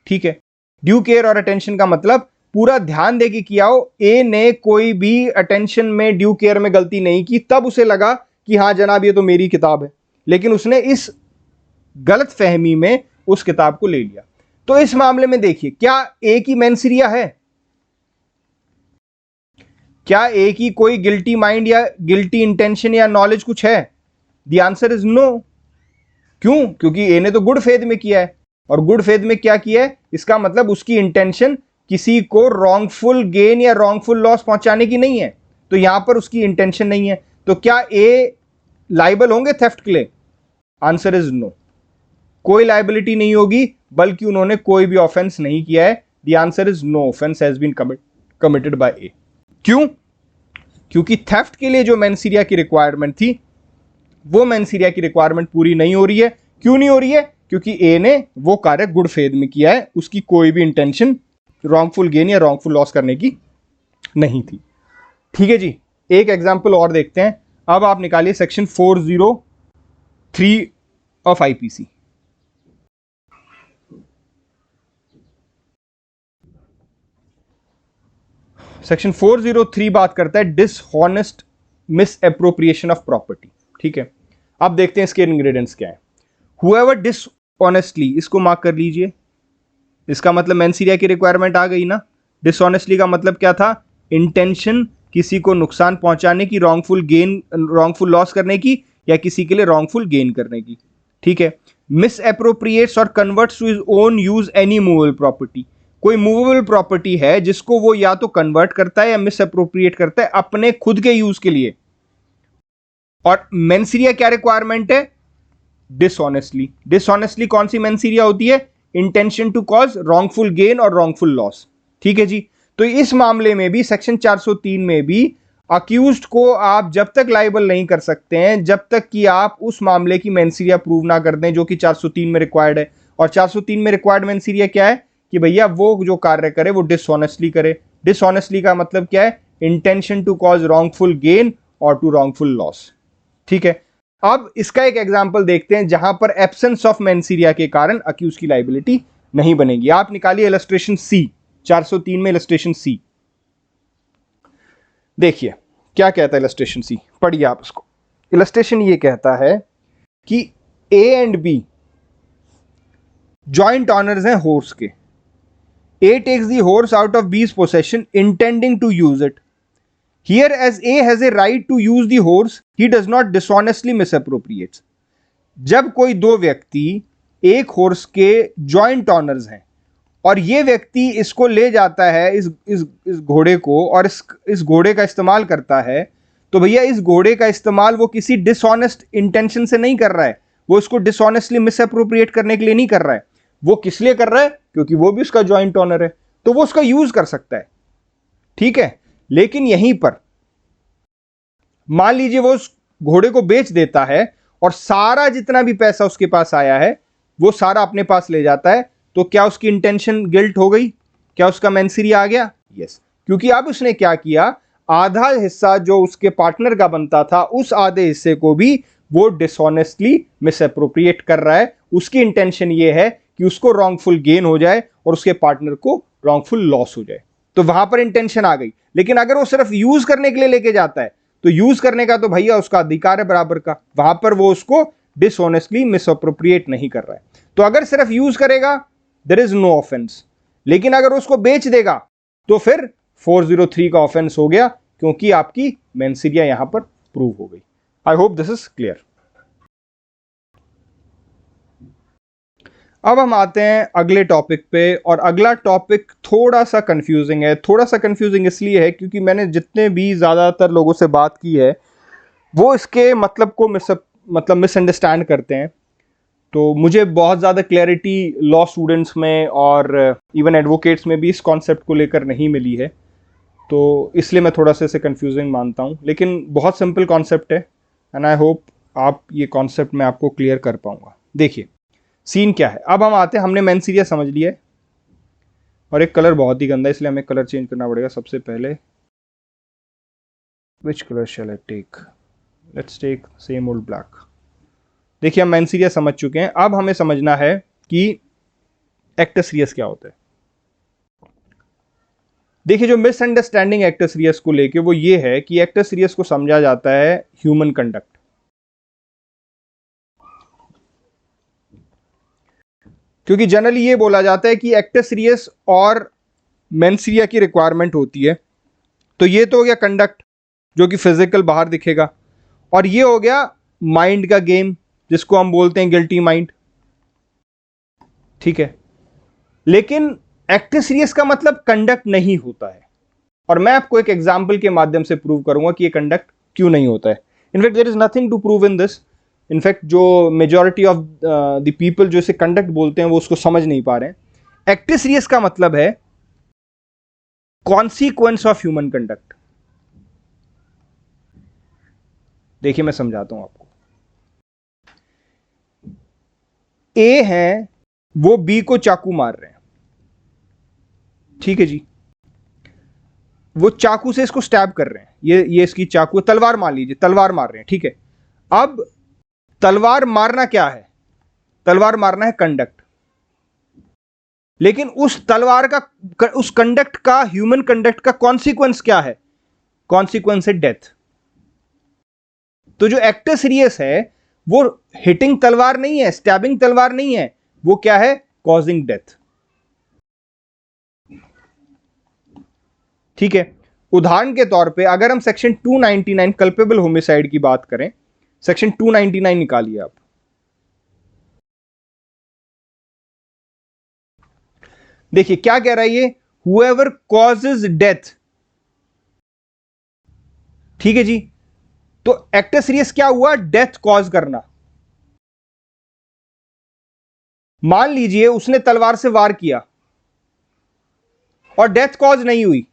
ठीक है। ड्यू केयर और अटेंशन का मतलब पूरा ध्यान दे के किया हो। ए ने कोई भी अटेंशन में, ड्यू केयर में गलती नहीं की, तब उसे लगा कि हां जनाब ये तो मेरी किताब है, लेकिन उसने इस गलत फहमी में उस किताब को ले लिया। तो इस मामले में देखिए, क्या ए की मेंसरिया है? क्या ए की कोई गिल्टी माइंड या गिल्टी इंटेंशन या नॉलेज कुछ है? The answer is no. क्यों? क्योंकि ए ने तो गुड फेथ में किया है, और गुड फेथ में क्या किया है, इसका मतलब उसकी इंटेंशन किसी को रॉन्गफुल गेन या रॉन्गफुल लॉस पहुंचाने की नहीं है, तो यहां पर उसकी इंटेंशन नहीं है। तो क्या ए लाइबल होंगे थेफ्ट के लिए? आंसर इज नो, कोई लाइबिलिटी नहीं होगी, बल्कि उन्होंने कोई भी ऑफेंस नहीं किया है। The answer is no offence has been committed by A. क्यों? क्योंकि थेफ्ट के लिए जो मेंसरिया की रिक्वायरमेंट थी, वो मेंसरिया की रिक्वायरमेंट पूरी नहीं हो रही है। क्यों नहीं हो रही है? क्योंकि ए ने वो कार्य गुड फेथ में किया है, उसकी कोई भी इंटेंशन रॉन्गफुल गेन या रॉन्गफुल लॉस करने की नहीं थी। ठीक है जी, एक एग्जांपल और देखते हैं। अब आप निकालिए सेक्शन 403 ऑफ आईपीसी। सेक्शन 403 बात करता है डिसहॉनेस्ट मिस एप्रोप्रिएशन ऑफ प्रॉपर्टी। ठीक है, अब देखते हैं इसके इंग्रेडिएंट्स क्या है। हुएवर डिसऑनेस्टली, इसको मार्क कर लीजिए, इसका मतलब मेंसरिया की रिक्वायरमेंट आ गई ना। डिसऑनेस्टली का मतलब क्या था? इंटेंशन किसी को नुकसान पहुंचाने की, रॉन्गफुल गेन, रॉन्गफुल लॉस करने की, या किसी के लिए रॉन्गफुल गेन करने की। ठीक है। मिस एप्रोप्रिएट्स और converts to his own use any movable property, कोई मूवेबल प्रॉपर्टी है जिसको वो या तो कन्वर्ट करता है या मिस एप्रोप्रिएट करता है अपने खुद के यूज के लिए। और मेंसरिया क्या रिक्वायरमेंट है? डिसऑनेस्टली। डिसऑनेस्टली कौन सी मेंसरिया होती है? Intention to cause wrongful gain और रॉन्गफुल लॉस। ठीक है जी, तो इस मामले में भी सेक्शन 403 में भी अक्यूज्ड को आप जब तक लाइबल नहीं कर सकते हैं जब तक कि आप उस मामले की मेंसरिया प्रूव ना कर दें जो कि 403 में रिक्वायर्ड है। और 403 में रिक्वायर्ड मेंस एरिया क्या है कि भैया वो जो कार्य करे वो डिसऑनेस्टली करे। डिसऑनेस्टली का मतलब क्या है? Intention to cause wrongful gain और टू रॉन्गफुल लॉस। ठीक है, अब इसका एक एग्जांपल देखते हैं जहां पर एब्सेंस ऑफ मेंस एरिया के कारण अक्यूज की लायबिलिटी नहीं बनेगी। आप निकालिए इलस्ट्रेशन सी, 403 में इलस्ट्रेशन सी। देखिए क्या कहता है इलस्ट्रेशन सी, पढ़िए आप उसको। इलस्ट्रेशन ये कहता है कि A and B joint owners हैं हॉर्स के। A takes the horse out of B's possession intending to use it. Here, as A has a right to use the horse, he does not dishonestly misappropriates. जब कोई दो व्यक्ति एक horse के joint owners हैं और ये व्यक्ति इसको ले जाता है, इस घोड़े को, और इस घोड़े का इस्तेमाल करता है, तो भैया इस घोड़े का इस्तेमाल वो किसी डिसऑनेस्ट इंटेंशन से नहीं कर रहा है, वो इसको डिसऑनेस्टली मिसअप्रोप्रिएट करने के लिए नहीं कर रहा है। वो किस लिए कर रहा है? क्योंकि वो भी उसका जॉइंट ऑनर है, तो वो उसका यूज कर सकता है। ठीक है, लेकिन यहीं पर मान लीजिए वो उस घोड़े को बेच देता है और सारा जितना भी पैसा उसके पास आया है वो सारा अपने पास ले जाता है, तो क्या उसकी इंटेंशन गिल्ट हो गई? क्या उसका मेंस एरिया आ गया? यस, क्योंकि अब उसने क्या किया, आधा हिस्सा जो उसके पार्टनर का बनता था उस आधे हिस्से को भी वो डिसऑनेस्टली मिसअप्रोप्रिएट कर रहा है। उसकी इंटेंशन ये है कि उसको रॉन्गफुल गेन हो जाए और उसके पार्टनर को रॉन्गफुल लॉस हो जाए, तो वहां पर इंटेंशन आ गई। लेकिन अगर वो सिर्फ यूज करने के लिए लेके जाता है तो यूज करने का तो भैया उसका अधिकार है बराबर का, वहां पर वो उसको डिसऑनेस्टली मिसअप्रोप्रिएट नहीं कर रहा है। तो अगर सिर्फ यूज करेगा देयर इज नो ऑफेंस, लेकिन अगर उसको बेच देगा तो फिर 403 का ऑफेंस हो गया, क्योंकि आपकी मेंस एरिया यहां पर प्रूव हो गई। आई होप दिस इज क्लियर। अब हम आते हैं अगले टॉपिक पे, और अगला टॉपिक थोड़ा सा कंफ्यूजिंग है। थोड़ा सा कंफ्यूजिंग इसलिए है क्योंकि मैंने जितने भी ज़्यादातर लोगों से बात की है वो इसके मतलब को मिसअंडरस्टैंड करते हैं। तो मुझे बहुत ज़्यादा क्लैरिटी लॉ स्टूडेंट्स में और इवन एडवोकेट्स में भी इस कॉन्सेप्ट को लेकर नहीं मिली है, तो इसलिए मैं थोड़ा सा इसे कंफ्यूजिंग मानता हूँ। लेकिन बहुत सिंपल कॉन्सेप्ट है एंड आई होप आप ये कॉन्सेप्ट मैं आपको क्लियर कर पाऊँगा। देखिए सीन क्या है। अब हम आते हैं, हमने मेंस एरिया समझ लिया है, और एक कलर बहुत ही गंदा है इसलिए हमें कलर चेंज करना पड़ेगा। सबसे पहले which colour shall I take? Let's take same old black. देखिए हम मेंस एरिया समझ चुके हैं। अब हमें समझना है कि एक्टस रियस क्या होता है। देखिए जो मिसअंडरस्टैंडिंग एक्टस रियस को लेके वो ये है कि एक्टस रियस को समझा जाता है ह्यूमन कंडक्ट। क्योंकि जनरली ये बोला जाता है कि एक्टस रियस और मेंस एरिया की रिक्वायरमेंट होती है। तो ये तो हो गया कंडक्ट जो कि फिजिकल बाहर दिखेगा, और ये हो गया माइंड का गेम जिसको हम बोलते हैं गिल्टी माइंड। ठीक है, लेकिन एक्टस रियस का मतलब कंडक्ट नहीं होता है, और मैं आपको एक एग्जाम्पल के माध्यम से प्रूव करूंगा कि ये कंडक्ट क्यों नहीं होता है। In fact there is nothing to prove in this. In fact जो मेजॉरिटी ऑफ द पीपल जो इसे कंडक्ट बोलते हैं वो उसको समझ नहीं पा रहे हैं। एक्टस रियस का मतलब है कॉन्सिक्वेंस ऑफ ह्यूमन कंडक्ट। देखिए मैं समझाता हूं आपको। ए है वो बी को चाकू मार रहे हैं, ठीक है जी, वो चाकू से इसको स्टैब कर रहे हैं। ये इसकी चाकू, तलवार मान लीजिए, तलवार मार रहे हैं, ठीक है। अब तलवार मारना क्या है? तलवार मारना है कंडक्ट, लेकिन उस तलवार का, उस कंडक्ट का, ह्यूमन कंडक्ट का कॉन्सिक्वेंस क्या है? कॉन्सिक्वेंस है डेथ। तो जो एक्टस रियस है वो हिटिंग तलवार नहीं है, स्टैबिंग तलवार नहीं है, वो क्या है? Causing death. ठीक है, उदाहरण के तौर पे अगर हम सेक्शन 299 कल्पेबल होमिसाइड की बात करें, सेक्शन 299 निकालिए आप। देखिए क्या कह रहा है ये, हुएवर कॉजेज डेथ। ठीक है जी, तो एक्टस रियस क्या हुआ? डेथ कॉज करना। मान लीजिए उसने तलवार से वार किया और डेथ कॉज नहीं हुई,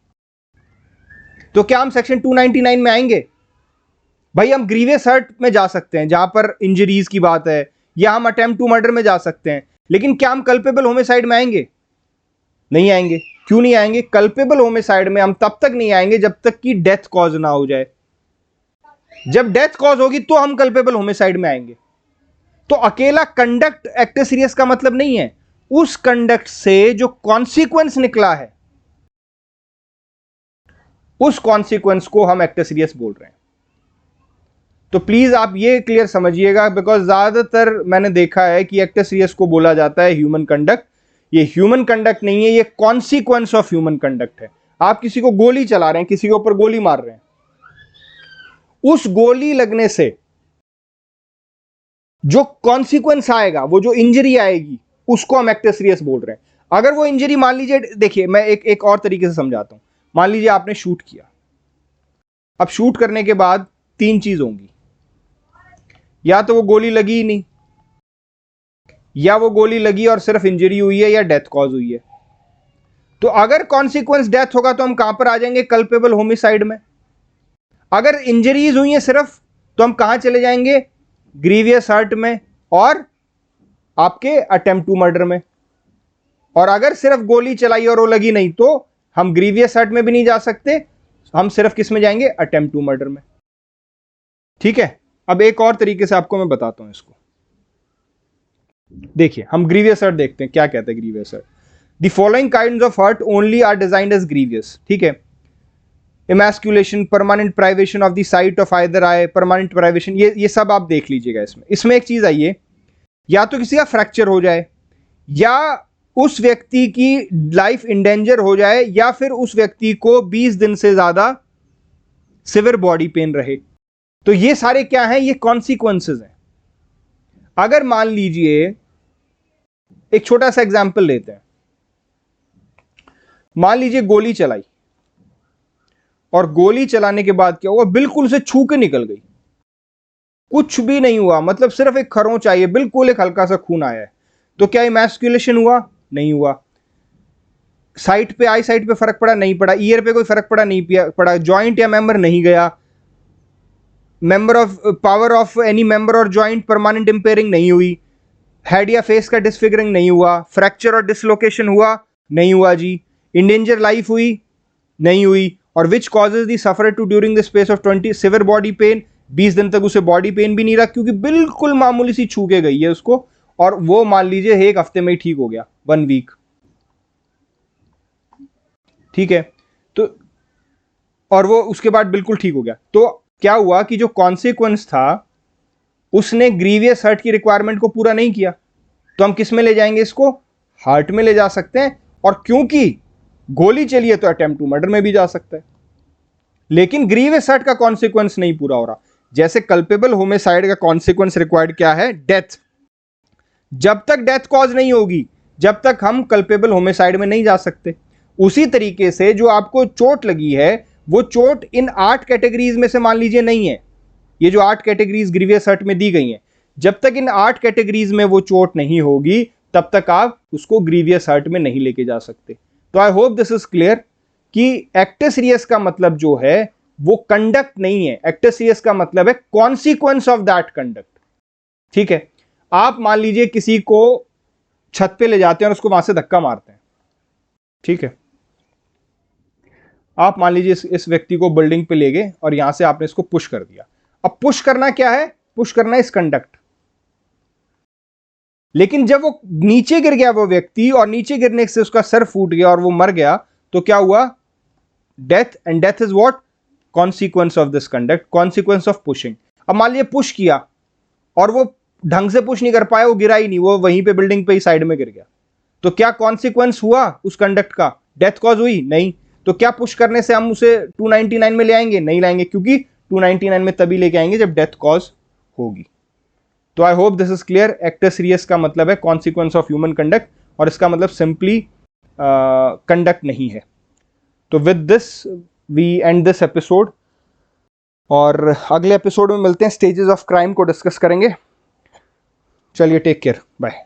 तो क्या हम सेक्शन 299 में आएंगे? भाई हम ग्रीवियस हर्ट में जा सकते हैं जहां पर इंजरीज की बात है, या हम अटेम्प्ट टू मर्डर में जा सकते हैं, लेकिन क्या हम कल्पेबल होमिसाइड में आएंगे? नहीं आएंगे। क्यों नहीं आएंगे? कल्पेबल होमिसाइड में हम तब तक नहीं आएंगे जब तक कि डेथ कॉज ना हो जाए। जब डेथ कॉज होगी तो हम कल्पेबल होमिसाइड में आएंगे। तो अकेला कंडक्ट एक्ट सीरियस का मतलब नहीं है, उस कंडक्ट से जो कॉन्सिक्वेंस निकला है उस कॉन्सिक्वेंस को हम एक्ट सीरियस बोल रहे हैं। तो प्लीज आप ये क्लियर समझिएगा, बिकॉज ज्यादातर मैंने देखा है कि एक्ट सीरियस को बोला जाता है ह्यूमन कंडक्ट। ये ह्यूमन कंडक्ट नहीं है, ये कॉन्सिक्वेंस ऑफ ह्यूमन कंडक्ट है। आप किसी को गोली चला रहे हैं, किसी के ऊपर गोली मार रहे हैं, उस गोली लगने से जो कॉन्सिक्वेंस आएगा, वो जो इंजरी आएगी, उसको हम एक्ट सीरियस बोल रहे हैं। अगर वो इंजरी, मान लीजिए, देखिए मैं एक और तरीके से समझाता हूं। मान लीजिए आपने शूट किया। अब शूट करने के बाद तीन चीज होंगी, या तो वो गोली लगी ही नहीं, या वो गोली लगी और सिर्फ इंजरी हुई है, या डेथ कॉज हुई है। तो अगर कॉन्सिक्वेंस डेथ होगा तो हम कहां पर आ जाएंगे? कल्पेबल होमिसाइड में। अगर इंजरीज हुई है सिर्फ, तो हम कहां चले जाएंगे? ग्रीवियस हर्ट में और आपके अटेम्प्ट टू मर्डर में। और अगर सिर्फ गोली चलाई और वो लगी नहीं, तो हम ग्रीवियस हर्ट में भी नहीं जा सकते, हम सिर्फ किस में जाएंगे? अटेम्प्ट टू मर्डर में। ठीक है, अब एक और तरीके से आपको मैं बताता हूं इसको। देखिए, हम ग्रीवियस हर्ट देखते हैं, क्या कहते हैं grievous hurt. The following kinds of hurt only are designed as grievous. ठीक है, emasculation, permanent privation of the sight of either eye, permanent privation, ये सब आप देख लीजिएगा। इसमें एक चीज आई है, या तो किसी का फ्रैक्चर हो जाए, या उस व्यक्ति की लाइफ इंडेंजर हो जाए, या फिर उस व्यक्ति को 20 दिन से ज्यादा सिवियर बॉडी पेन रहे। तो ये सारे क्या हैं? ये कॉन्सिक्वेंसेज हैं। अगर मान लीजिए, एक छोटा सा एग्जांपल लेते हैं। मान लीजिए गोली चलाई, और गोली चलाने के बाद क्या हुआ? बिल्कुल से छू के निकल गई, कुछ भी नहीं हुआ, मतलब सिर्फ एक खरोंच आई है, बिल्कुल एक हल्का सा खून आया है। तो क्या इमैस्कुलेशन हुआ? नहीं हुआ। साइट पे, आई साइट पे फर्क पड़ा? नहीं पड़ा। ईयर पे कोई फर्क पड़ा? नहीं पड़ा। जॉइंट या मेंबर नहीं गया। Member of power of any member और जॉइंट परमानेंट इंपेयरिंग नहीं हुई। हेड या फेस का डिसफिगरिंग नहीं हुआ। फ्रैक्चर और डिसलोकेशन हुआ? नहीं हुआ जी। इंडेंजर लाइफ हुई? नहीं हुई। और which causes the suffer to during the space of 20 severe body pain? 20 दिन तक उसे बॉडी पेन भी नहीं रहा, क्योंकि बिल्कुल मामूली सी छू के गई है उसको, और वो मान लीजिए एक हफ्ते में ही ठीक हो गया, 1 वीक। ठीक है, तो और वो उसके बाद बिल्कुल ठीक हो गया। तो क्या हुआ कि जो कॉन्सिक्वेंस था, उसने ग्रीवियस हर्ट की रिक्वायरमेंट को पूरा नहीं किया। तो हम किस में ले जाएंगे इसको? हार्ट में ले जा सकते हैं। और क्योंकि गोली चली है तो अटेम्प्ट टू मर्डर में भी जा सकता है। लेकिन ग्रीवियस हर्ट का कॉन्सिक्वेंस नहीं पूरा हो रहा। जैसे कल्पेबल होमिसाइड का कॉन्सिक्वेंस रिक्वायर्ड क्या है? डेथ। जब तक डेथ कॉज नहीं होगी, जब तक हम कल्पेबल होमिसाइड में नहीं जा सकते। उसी तरीके से जो आपको चोट लगी है, वो चोट इन 8 कैटेगरीज में से मान लीजिए नहीं है। ये जो 8 कैटेगरीज ग्रीवियस हर्ट में दी गई हैं, जब तक इन 8 कैटेगरीज में वो चोट नहीं होगी, तब तक आप उसको ग्रीवियस हर्ट में नहीं लेके जा सकते। तो आई होप दिस इज क्लियर कि एक्ट सीरियस का मतलब जो है वो कंडक्ट नहीं है। एक्ट सीरियस का मतलब है कॉन्सिक्वेंस ऑफ दैट कंडक्ट। ठीक है, आप मान लीजिए किसी को छत पे ले जाते हैं और उसको वहां से धक्का मारते हैं। ठीक है, आप मान लीजिए इस व्यक्ति को बिल्डिंग पे ले गए और यहां से आपने इसको पुश कर दिया। अब पुश करना क्या है? पुश करना इस कंडक्ट। लेकिन जब वो नीचे गिर गया वो व्यक्ति, और नीचे गिरने से उसका सर फूट गया और वो मर गया, तो क्या हुआ? Death. And death is what? Consequence of this conduct, consequence of pushing. अब मान लीजिए पुश किया और वो ढंग से पुश नहीं कर पाया, वो गिरा ही नहीं, वो वहीं पे बिल्डिंग पे ही साइड में गिर गया। तो क्या कॉन्सिक्वेंस हुआ उस कंडक्ट का? डेथ कॉज हुई? नहीं। तो क्या पुश करने से हम उसे 299 में ले आएंगे? नहीं लाएंगे, क्योंकि 299 में तभी लेके आएंगे जब डेथ कॉज होगी। तो आई hope this is clear. Act serious का मतलब है कॉन्सिक्वेंस ऑफ ह्यूमन कंडक्ट, और इसका मतलब सिंपली कंडक्ट नहीं है। तो with this we end this episode, और अगले एपिसोड में मिलते हैं, स्टेजेस ऑफ क्राइम को डिस्कस करेंगे। चलिए, टेक केयर, बाय।